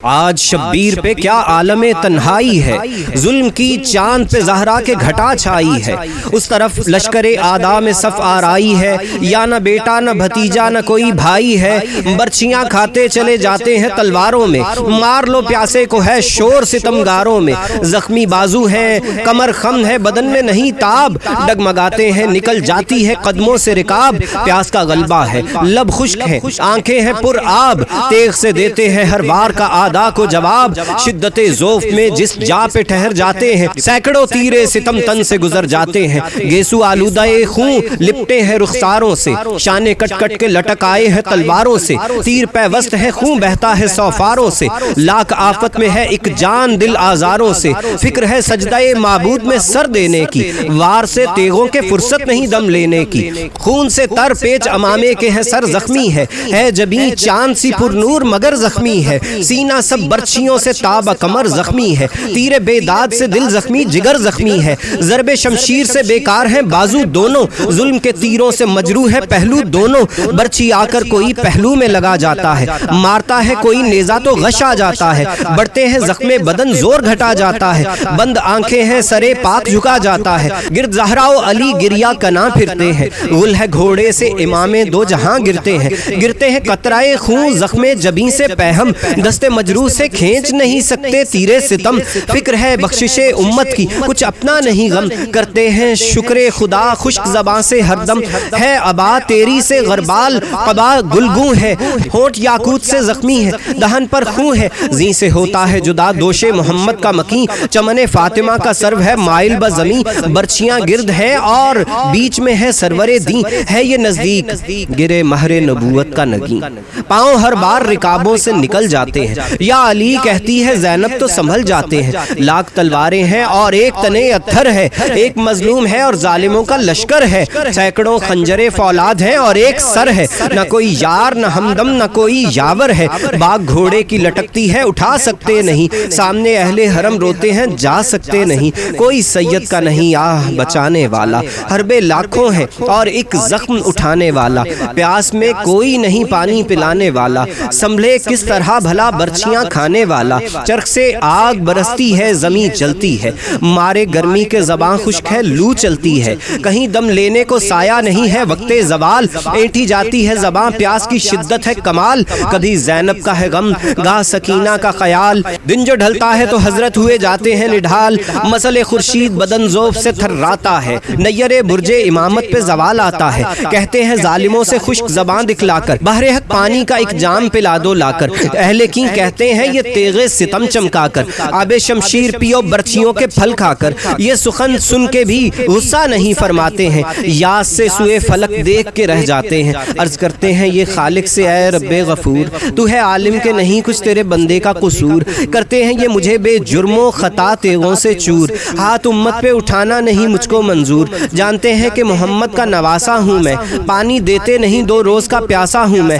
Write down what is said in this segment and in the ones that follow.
آج شبیر پہ کیا عالم تنہائی ہے، ظلم کی چاند پہ زہرا کے گھٹا چھائی ہے۔ اس طرف لشکر آدھا میں صف آرائی ہے، یا نہ بیٹا نہ بھتیجا نہ کوئی بھائی ہے۔ برچیاں کھاتے چلے جاتے ہیں تلواروں میں، مار لو پیاسے کو ہے شور ستمگاروں میں۔ زخمی بازو ہیں کمر خم ہے بدن میں نہیں تاب، ڈگمگاتے ہیں نکل جاتی ہے قدموں سے رکاب۔ پیاس کا غلبہ ہے لب خشک ہے آنکھیں ہیں پر آب، تیغ سے دیتے ہیں ہر وار کا آدا کو جواب۔ شدت ذوف میں جس جا پہ ٹھہر جاتے ہیں، سینکڑوں تیرے ستم تن سے گزر جاتے ہیں۔ گیسو آلودہ خون لپٹے ہیں رخساروں سے، شانے کٹ کٹ کے لٹک آئے ہیں تلواروں سے۔ تیر پیوست ہے خون بہتا ہے سوفاروں سے، لاکھ آفت میں ہے ایک جان دل آزاروں سے۔ فکر ہے سجدہ معبود میں سر دینے کی، وار سے تیغوں کے فرصت نہیں دم لینے کی۔ خون سے تر پیچ امامے کے ہیں سر زخمی ہے جبیں چاند سی پر نور مگر زخمی ہے۔ سینہ سب برچیوں سے تاب کمر زخمی ہے، تیر بے داد سے دل زخمی جگر زخمی ہے۔ ضرب شمشیر سے بیکار ہیں بازو دونوں، ظلم کے تیروں سے مجروح ہے پہلو دونوں۔ برچی آ کر کوئی پہلو میں لگا جاتا ہے، مارتا ہے کوئی نیزہ تو غش آ جاتا ہے۔ بڑھتے ہیں زخم بدن زور گھٹا جاتا ہے، بند آنکھیں ہیں سرے پاک جھکا جاتا ہے۔ گرد زہرا و علی گریا کنا پھرتے ہیں، غل ہے گھوڑے سے امام دو جہاں گرتے ہیں۔ گرتے ہیں قطرائے خون زخم جبیں سے پہم، دست مجروح سے کھینچ نہیں سکتے تیرے ستم۔ فکر ہے بخشش امت کی کچھ اپنا نہیں غم، کرتے ہیں شکر خدا خشک زباں سے ہر دم۔ ہے ابا تیری سے غربال قبا گلگوں ہے، ہونٹ یاقوت سے زخمی ہے دہن پر خون ہے۔ زیں سے ہوتا ہے جدا دوش محمد کا مکیں، چمن فاطمہ کا سرو ہے مائل بزمیں۔ برچیاں گرد ہیں اور بیچ میں ہے سرور دین، ہے یہ نزدیک گرے مہر نبوت کا نگیں۔ پاؤں ہر بار رکابوں سے نکل جاتے ہیں، یا علی کہتی ہے زینب تو سنبھل جاتے ہیں۔ لاکھ تلواریں ہیں اور ایک تنے اتھر ہے، ایک مظلوم ہے اور ظالموں کا لشکر ہے۔ سینکڑوں خنجرے فولاد ہیں اور ایک سر ہے، نہ کوئی یار نہ ہمدم نہ کوئی یاور ہے۔ باغ گھوڑے کی لٹکتی ہے اٹھا سکتے نہیں، سامنے اہل حرم روتے ہیں جا سکتے نہیں۔ کوئی سید کا نہیں آہ بچانے والا، حربے لاکھوں ہیں اور ایک زخم اٹھانے والا۔ پیاس میں کوئی نہیں پانی پلانے والا، سنبھلے کس طرح بھلا برچیاں کھانے والا۔ چرخ سے آگ برستی ہے زمین چلتی ہے، مارے گرمی کے زباں خشک ہے لو چلتی ہے۔ کہیں دم لینے کو سایہ نہیں ہے وقت زوال، اینٹھی جاتی ہے زباں پیاس کی شدت ہے کمال۔ کبھی زینب کا ہے غم گاہ سکینہ کا خیال، دن جو ڈھلتا ہے تو حضرت ہوئے جاتے ہیں نڈھال۔ مسل خورشید بدن ذوف سے تھراتا ہے، نیر برج امامت پہ زوال آتا ہے۔ کہتے ہیں ظالموں سے خشک زبان دکھلا کر، بحر حق پانی کا ایک جام پلا دو لا کر۔ اہل کی کہتے ہیں یہ تیغ ستم چمکا کر، آب شمشیر پیو برچیوں کے پھل کھا کر۔ یہ سخن سن کے بھی غصہ نہیں فرماتے ہیں، یاس سے سوئے فلک دیکھ کے رہ جاتے ہیں۔ عرض کرتے ہیں یہ خالق سے اے رب غفور، تو ہے عالم کے نہیں کچھ تیرے بندے کا قصور۔ کرتے ہیں یہ مجھے بے جرم و خطا تیغوں سے چور، ہاتھ امت پہ اٹھانا نہیں مجھ کو منظور۔ جانتے ہیں کہ محمد کا نواسا ہوں میں، پانی دیتے نہیں دو روز کا پیاسا ہوں میں۔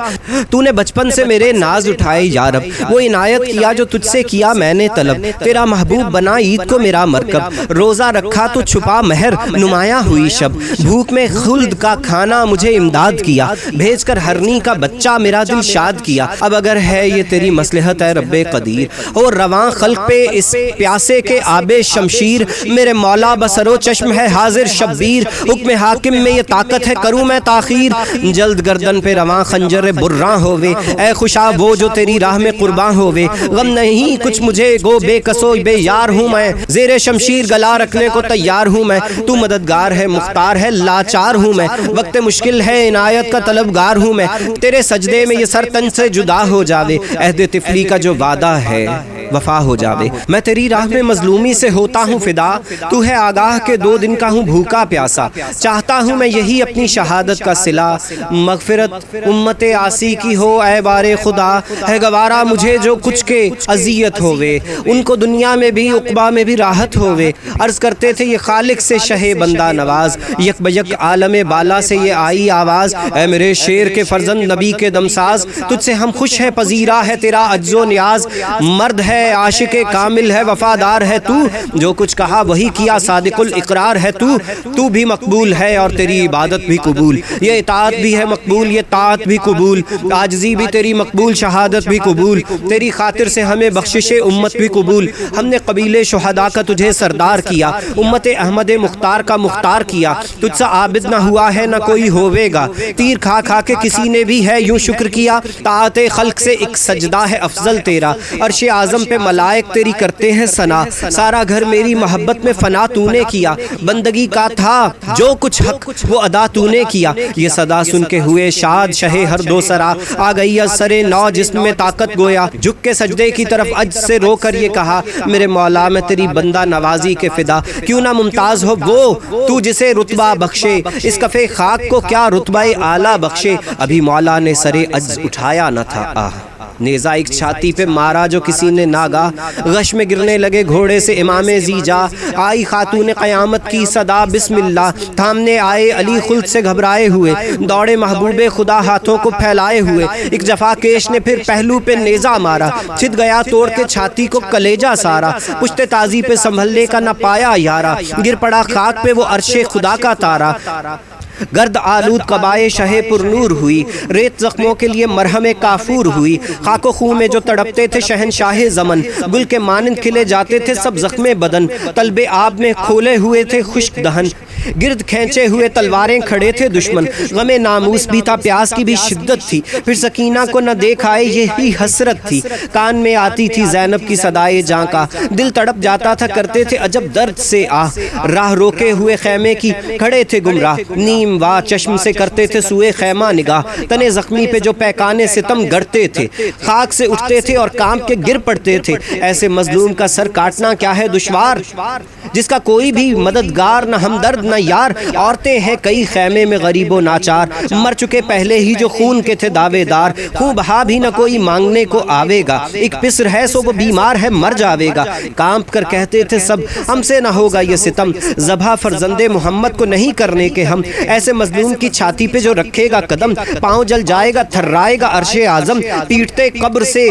تو نے بچپن سے میرے ناز اٹھائے یا رب، وہ عنایت کیا جو تجھ سے کیا میں نے طلب۔ تیرا محبوب بنا عید کو میرا مرکب، روزہ رکھا تو چھپا مہر نمایاں ہوئی شب۔ بھوک میں خلد کا کھانا مجھے امداد کیا، بھیج کر ہرنی کا بچہ میرا دل شاد کیا۔ اب اگر ہے یہ تیری مصلحت ہے رب قدیر، اور رواں خلق پہ اس پیاسے کے آب شمشیر، میرے مولا بسر و چشم ہے حاضر شبیر۔ حکم حاکم میں یہ طاقت ہے کروں میں تاخیر، جلد گردن پہ رواں خنجر براں ہووے، اے خوشا وہ جو تیری راہ میں قربان ہووے۔ غم نہیں کچھ مجھے گو بے کسو بے یار ہوں میں، زیر شمشیر گلا رکھنے کو تیار ہوں میں۔ تو مددگار ہے مختار ہے لاچار ہوں میں، وقت مشکل ہے عنایت کا طلبگار ہوں میں۔ تیرے سجدے میں یہ سر تن سے جدا ہو جاوے، عہد طفلی کا جو وعدہ ہے وفا ہو جاوے۔ میں تیری راہ میں مظلومی سے ہوتا ہوں فدا، تو ہے آگاہ کہ 2 دن کا ہوں بھوکا پیاسا۔ چاہتا ہوں میں یہی اپنی شہادت کا صلہ، مغفرت امت عاصی کی ہو اے بار خدا۔ ہے گوارا مجھے جو کچھ کے اذیت ہووے، ان کو دنیا میں بھی عقبہ میں بھی راحت ہووے۔ عرض کرتے تھے یہ خالق سے شہ بندہ نواز، یک بیک عالم بالا سے یہ آئی آواز۔ اے میرے شیر کے فرزند نبی کے دمساز، تجھ سے ہم خوش ہیں پذیرا ہے تیرا عجز و نیاز۔ مرد ہے ہے، عاشق کامل ہے، وفادار ہے تو، جو کچھ کہا وہی کیا، صادق الاقرار ہے تو بھی مقبول ہے اور تیری عبادت بھی قبول، یہ اطاعت بھی ہے مقبول، یہ طاعت بھی قبول، عاجزی بھی تیری مقبول، شہادت بھی قبول، تیری خاطر سے ہمیں بخشش امت بھی قبول، ہم نے قبیلے شہداء کا تجھے سردار کیا، امت احمد مختار کا مختار کیا، تجھ سے عابد نہ ہوا ہے نہ کوئی ہوے گا، تیر کھا کھا کے کسی نے بھی ہے یوں شکر کیا، طاعت خلق سے ایک سجدہ ہے افضل تیرا، عرش اعظم پہ ملائک تیری کرتے ہیں ثنا، سارا گھر میری محبت میں فنا تو نے کیا، بندگی کا تھا جو کچھ حق وہ ادا تو نے کیا، یہ صدا سن کے ہوئے شاد شہ ہر دو سرا، آ گئی از سرے نو جسم میں طاقت گویا، جھک کے سجدے کی طرف عجز سے رو کر یہ کہا، میرے مولا میں تیری بندہ نوازی کے فدا، کیوں نہ ممتاز ہو وہ تو جسے رتبہ بخشے، اس کفے خاک کو کیا رتبہ اعلیٰ بخشے، ابھی مولا نے سرے عجز اٹھایا نہ تھا، نیزہ ایک چھاتی پہ مارا جو کسی نے ناگاہ، غش میں گرنے لگے گھوڑے سے امام زیجا، آئی خاتون قیامت کی صدا بسم اللہ، تھامنے آئے علی خلد سے گھبرائے ہوئے، دوڑے محبوب خدا ہاتھوں کو پھیلائے ہوئے، ایک جفا کیش نے پھر پہلو پہ نیزہ مارا، چھت گیا توڑ کے چھاتی کو کلیجہ سارا، پشت تازی پہ سنبھلنے کا نہ پایا یارا، گر پڑا خاک پہ وہ عرش خدا کا تارا، گرد آلود قبائے شہ پر نور ہوئی، ریت زخموں کے لیے مرہم کافور ہوئی، خاک و خون میں جو تڑپتے تھے شہنشاہ زمن، گل کے مانند کھلے جاتے تھے سب زخم بدن، طلب آب میں کھولے ہوئے تھے خشک دہن، گرد کھینچے ہوئے تلواریں کھڑے تھے دشمن، غم ناموس بھی تھا، پیاس کی بھی شدت تھی، پھر سکینہ کو نہ دیکھ آئے یہی حسرت تھی، کان میں آتی تھی زینب کی صدائے جاں کا، دل تڑپ جاتا تھا کرتے تھے عجب درد سے راہ روکے ہوئے خیمے کی کھڑے تھے گمراہ، نیم وا چشم سے کرتے تھے سوئے خیمہ نگاہ، تنے زخمی پہ جو پیکانے ستم گڑتے تھے، خاک سے اٹھتے تھے اور کانپ کے گر پڑتے تھے، ایسے مظلوم کا سر کاٹنا کیا ہے دشوار، جس کا کوئی بھی مددگار نہ ہمدرد نہ یار، عورتیں ہیں کئی خیمے میں غریب و ناچار، مر چکے پہلے ہی جو خون کے تھے دعوے دار، خون بہا بھی نہ کوئی مانگنے کو آوے گا، ایک پسر ہے سو وہ بیمار ہے مر جاوے گا، کانپ کر کہتے تھے سب ہم سے نہ ہوگا یہ ستم، ذبح فرزند محمد کو نہیں کرنے کے ہم، ایسے مظلوم کی چھاتی پہ جو رکھے گا قدم، پاؤں جل جائے گا تھرائے گا عرش اعظم، پیٹتے قبر سے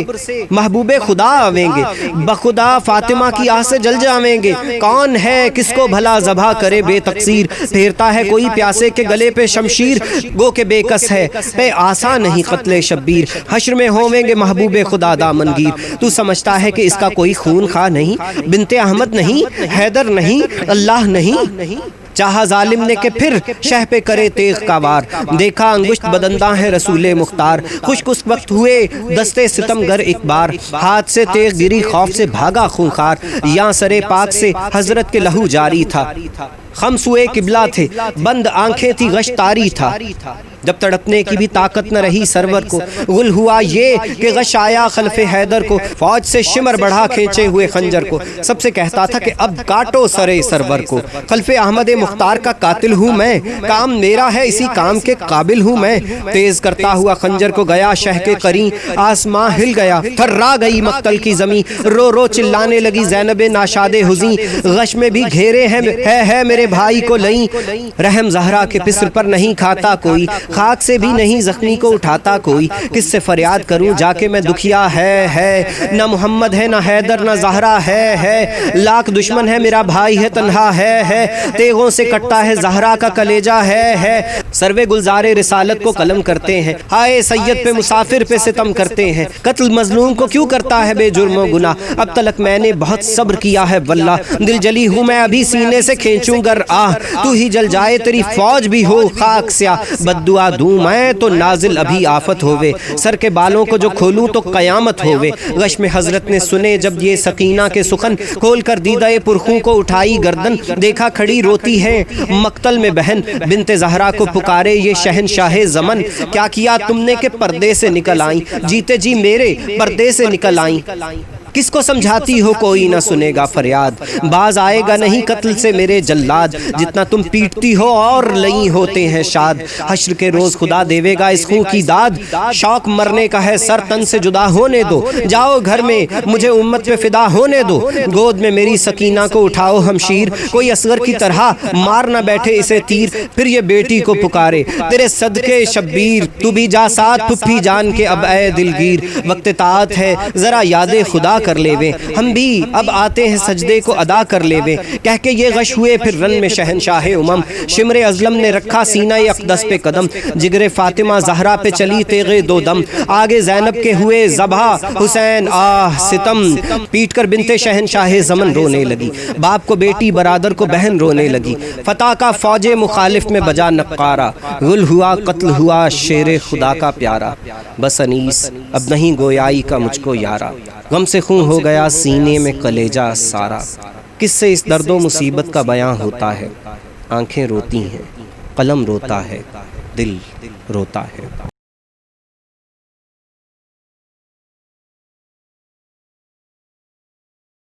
محبوب خدا آویں گے، بخدا فاطمہ کی آہ سے جل جاویں گے، کون ہے کس کو بھلا ذبح کرے بے تقصیر، پھیرتا ہے کوئی پیاسے کے گلے پہ شمشیر، گو کہ بے کس ہے پہ آسان نہیں قتل شبیر، حشر میں ہوویں گے محبوب خدا دامنگیر، تو سمجھتا ہے کہ اس کا کوئی خون خواہ نہیں، بنت احمد نہیں، حیدر نہیں، اللہ نہیں، چاہا ظالم نے کہ پھر شہ پہ کرے تیغ کا وار، دیکھا انگشت بدنداں ہے رسول مختار، خشک اس وقت ہوئے دستے ستم گر ایک بار، ہاتھ سے تیغ گری خوف سے بھاگا خونخوار، یہاں سرے پاک سے حضرت کے لہو جاری تھا، خم سوئے قبلہ تھے بند آنکھیں تھی غش تاری تھا، جب تڑپنے کی بھی طاقت نہ رہی سرور کو، غل ہوا یہ کہ غش آیا خلف حیدر کو، فوج سے شمر بڑھا کھینچے ہوئے خنجر کو، سب سے کہتا تھا کہ اب کاٹو سرے سرور کو، خلف احمد مختار کا قاتل ہوں میں، کام میرا ہے اسی کام کے قابل ہوں میں، تیز کرتا ہوا خنجر کو گیا شہ کے قرین، آسماں ہل گیا تھرا گئی مقتل کی زمین، رو رو چلانے لگی زینب ناشاد حزین، غش میں بھی گھیرے ہے میرے بھائی کو لئی، رحم زہرا کے پسر پر نہیں کھاتا کوئی، خاک سے بھی نہیں زخمی کو اٹھاتا کوئی، کس سے فریاد کروں جا کے میں دکھیا ہے، نہ محمد ہے نہ حیدر نہ زہرا ہے، لاکھ دشمن ہے میرا بھائی ہے تنہا ہے، تیغوں سے کٹتا ہے زہرا کا کلیجہ ہے، سروے گلزار رسالت کو قلم کرتے ہیں، ہائے سید پہ مسافر پہ ستم کرتے ہیں، قتل مظلوم کو کیوں کرتا ہے بے جرم و گناہ، اب تلک میں نے بہت صبر کیا ہے واللہ، دل جلی ہوں میں ابھی سینے سے کھینچوں گر تو ہی جل جائے تیری فوج بھی ہو خاک سیاہ، بد دعا دوں میں تو نازل ابھی آفت ہووے، سر کے بالوں کو جو کھولوں تو قیامت ہووے، غش میں حضرت نے سنے جب یہ سکینہ کے سخن، کھول کر دیدہ پرخوں کو اٹھائی گردن، دیکھا کھڑی روتی ہے مقتل میں بہن، بنت زہرا کو پکارے یہ شہنشاہ زمن، کیا کیا تم نے کہ پردے سے نکل آئیں، جیتے جی میرے پردے سے نکل آئیں، کس کو سمجھاتی ہو کوئی نہ سنے گا فریاد، باز آئے گا نہیں قتل سے میرے جلاد، جتنا تم پیٹتی ہو اور لئی ہوتے ہیں شاد، حشر کے روز خدا دیوے گا اس خون کی داد، شوق مرنے کا ہے سر تن سے جدا ہونے دو، جاؤ گھر میں مجھے امت پہ فدا ہونے دو، گود میں میری سکینہ کو اٹھاؤ ہمشیر، کوئی اصغر کی طرح مار نہ بیٹھے اسے تیر، پھر یہ بیٹی کو پکارے تیرے صدقے شبیر، تو بھی جا ساتھ پھپھی جان کے اب اے دلگیر، وقت طاعت ہے ذرا یاد خدا کر لیویں، ہم بھی اب آتے ہیں سجدے کو ادا کر لیویں، کہہ کے یہ غش ہوئے پھر رن میں شہنشاہ امم، شمر ازلم نے رکھا سینہ اقدس پہ قدم، جگر فاطمہ زہرا پہ چلی تیغ دو دم، آگے زینب کے ہوئے ذبح حسین آہ ستم، پیٹ کر بنت شہنشاہ زمن رونے لگی، باپ کو بیٹی برادر کو بہن رونے لگی، فتح کا فوج مخالف میں بجا نقارہ، غل ہوا قتل ہوا شیر خدا کا پیارا، بس انیس اب نہیں گویائی کا مجھ کو یارا، غم سے خون ہو گیا سینے میں کلیجہ سارا، کس سے اس درد و مصیبت کا بیان ہوتا ہے، آنکھیں روتی ہیں، قلم روتا ہے، دل روتا ہے۔